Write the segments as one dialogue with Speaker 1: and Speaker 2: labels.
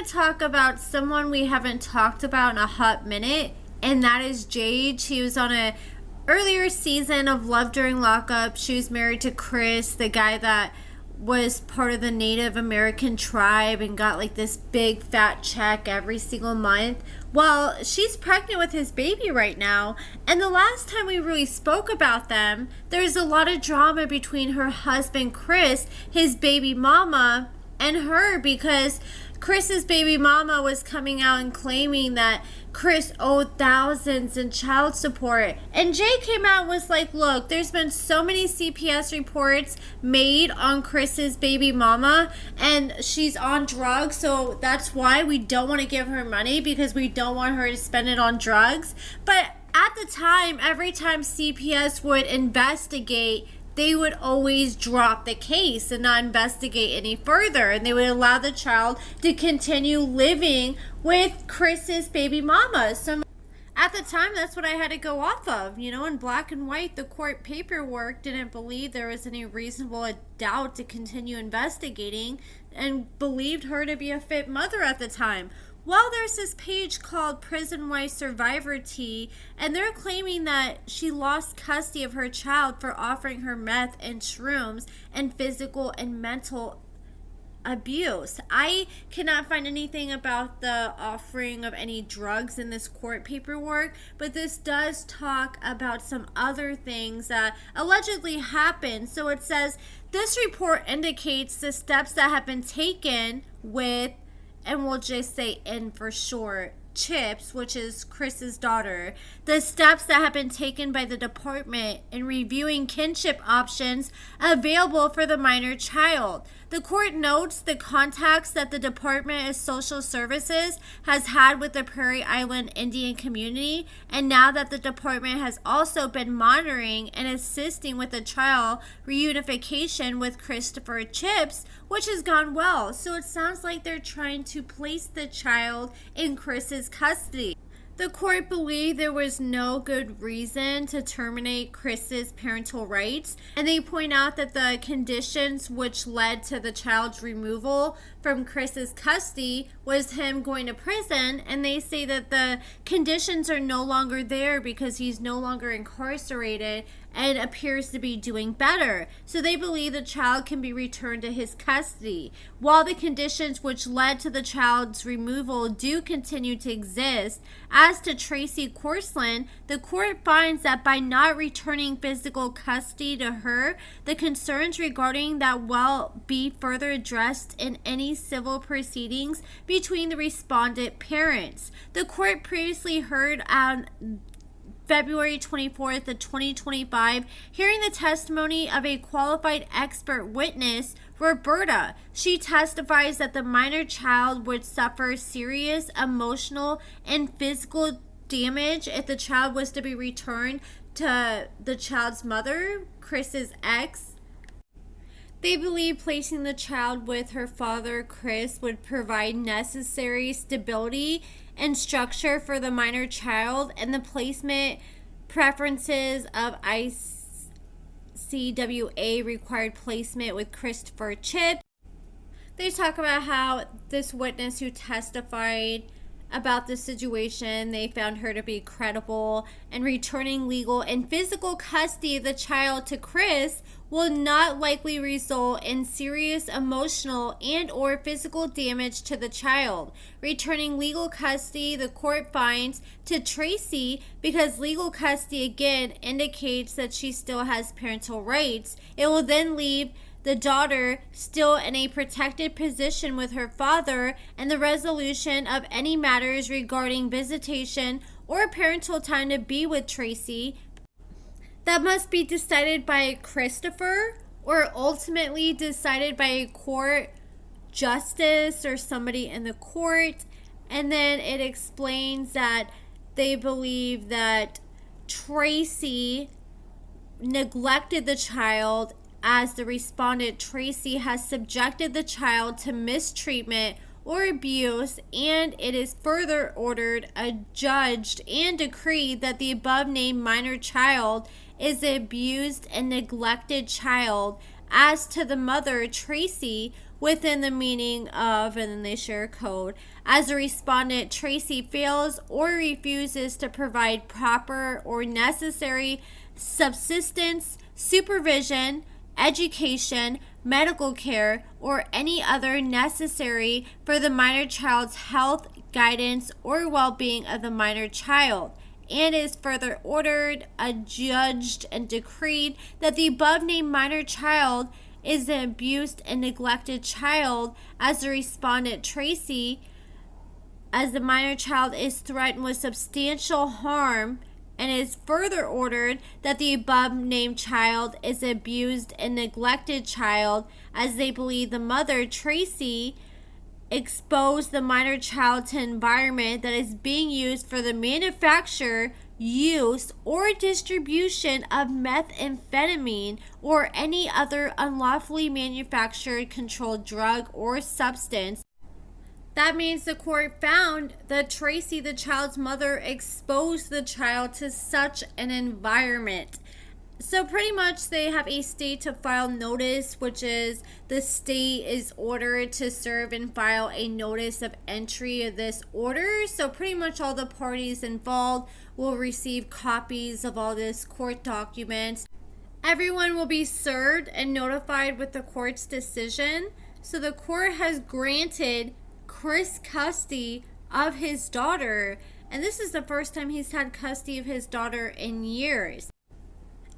Speaker 1: to talk about someone we haven't talked about in a hot minute, and that is Jade. She was on a earlier season of Love During Lockup. She was married to Chris, the guy that was part of the Native American tribe and got like this big fat check every single month. Well, she's pregnant with his baby right now, and the last time we really spoke about them, there's a lot of drama between her husband Chris, his baby mama, and her, because Chris's baby mama was coming out and claiming that Chris owed thousands in child support. And Jay came out and was like, look, there's been so many CPS reports made on Chris's baby mama, and she's on drugs, so that's why we don't want to give her money, because we don't want her to spend it on drugs. But at the time, every time CPS would investigate, they would always drop the case and not investigate any further. And they would allow the child to continue living with Chris's baby mama. So at the time, that's what I had to go off of. You know, in black and white, the court paperwork didn't believe there was any reasonable doubt to continue investigating and believed her to be a fit mother at the time. Well, there's this page called Prison Wife Survivor Tea, and they're claiming that she lost custody of her child for offering her meth and shrooms and physical and mental abuse. I cannot find anything about the offering of any drugs in this court paperwork, but this does talk about some other things that allegedly happened. So it says, this report indicates the steps that have been taken with, and we'll just say N for short, Chips, which is Chris's daughter, the steps that have been taken by the department in reviewing kinship options available for the minor child. The court notes the contacts that the Department of Social Services has had with the Prairie Island Indian community, and now that the department has also been monitoring and assisting with the child reunification with Christopher Chips, which has gone well. So it sounds like they're trying to place the child in Chris's custody. The court believed there was no good reason to terminate Chris's parental rights, and they point out that the conditions which led to the child's removal from Chris's custody was him going to prison, and they say that the conditions are no longer there because he's no longer incarcerated and appears to be doing better. So they believe the child can be returned to his custody. While the conditions which led to the child's removal do continue to exist, as to Tracy Corsland, the court finds that by not returning physical custody to her, the concerns regarding that will be further addressed in any civil proceedings between the respondent parents. The court previously heard on February 24th of 2025, hearing the testimony of a qualified expert witness, Roberta. She testifies that the minor child would suffer serious emotional and physical damage if the child was to be returned to the child's mother, Chris's ex. They believe placing the child with her father, Chris, would provide necessary stability and structure for the minor child, and the placement preferences of ICWA required placement with Christopher Chips. They talk about how this witness who testified about the situation, they found her to be credible, and returning legal and physical custody of the child to Chris will not likely result in serious emotional and or physical damage to the child. Returning legal custody, the court finds, to Tracy, because legal custody again indicates that she still has parental rights, it will then leave the daughter still in a protected position with her father, and the resolution of any matters regarding visitation or parental time to be with Tracy that must be decided by Christopher or ultimately decided by a court justice or somebody in the court. And then it explains that they believe that Tracy neglected the child, as the respondent Tracy has subjected the child to mistreatment or abuse, and it is further ordered, adjudged, and decreed that the above named minor child is an abused and neglected child. As to the mother, Tracy, within the meaning of, and then they share a code. As a respondent, Tracy fails or refuses to provide proper or necessary subsistence, supervision, education, medical care, or any other necessary for the minor child's health, guidance, or well-being of the minor child, and is further ordered, adjudged, and decreed that the above-named minor child is an abused and neglected child. As the respondent, Tracy, as the minor child is threatened with substantial harm, and is further ordered that the above-named child is an abused and neglected child, as they believe the mother, Tracy, exposed the minor child to an environment that is being used for the manufacture, use, or distribution of methamphetamine or any other unlawfully manufactured, controlled drug or substance. That means the court found that Tracy, the child's mother, exposed the child to such an environment. So pretty much they have a state to file notice, which is the state is ordered to serve and file a notice of entry of this order. So pretty much all the parties involved will receive copies of all this court documents. Everyone will be served and notified with the court's decision. So the court has granted Chris custody of his daughter, and this is the first time he's had custody of his daughter in years.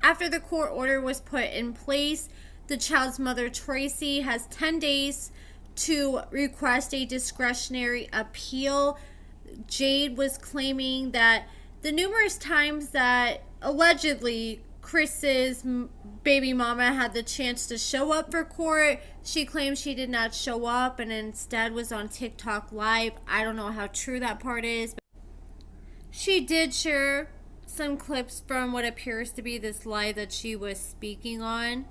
Speaker 1: After the court order was put in place, the child's mother, Tracy, has 10 days to request a discretionary appeal. Jade was claiming that the numerous times that allegedly Chris's baby mama had the chance to show up for court, she claims she did not show up and instead was on TikTok Live. I don't know how true that part is, but she did share some clips from what appears to be this live that she was speaking on.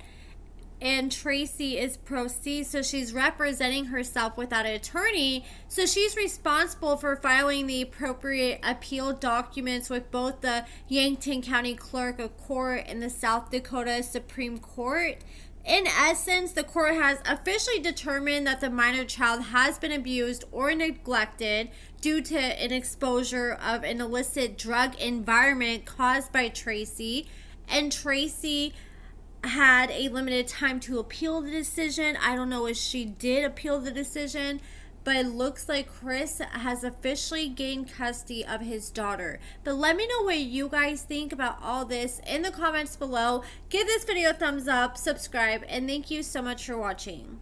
Speaker 1: And Tracy is pro se, so she's representing herself without an attorney. So she's responsible for filing the appropriate appeal documents with both the Yankton County Clerk of Court and the South Dakota Supreme Court. In essence, the court has officially determined that the minor child has been abused or neglected due to an exposure of an illicit drug environment caused by Tracy. And Tracy had a limited time to appeal the decision. I don't know if she did appeal the decision, but it looks like Chris has officially gained custody of his daughter. But let me know what you guys think about all this in the comments below. Give this video a thumbs up, subscribe, and thank you so much for watching.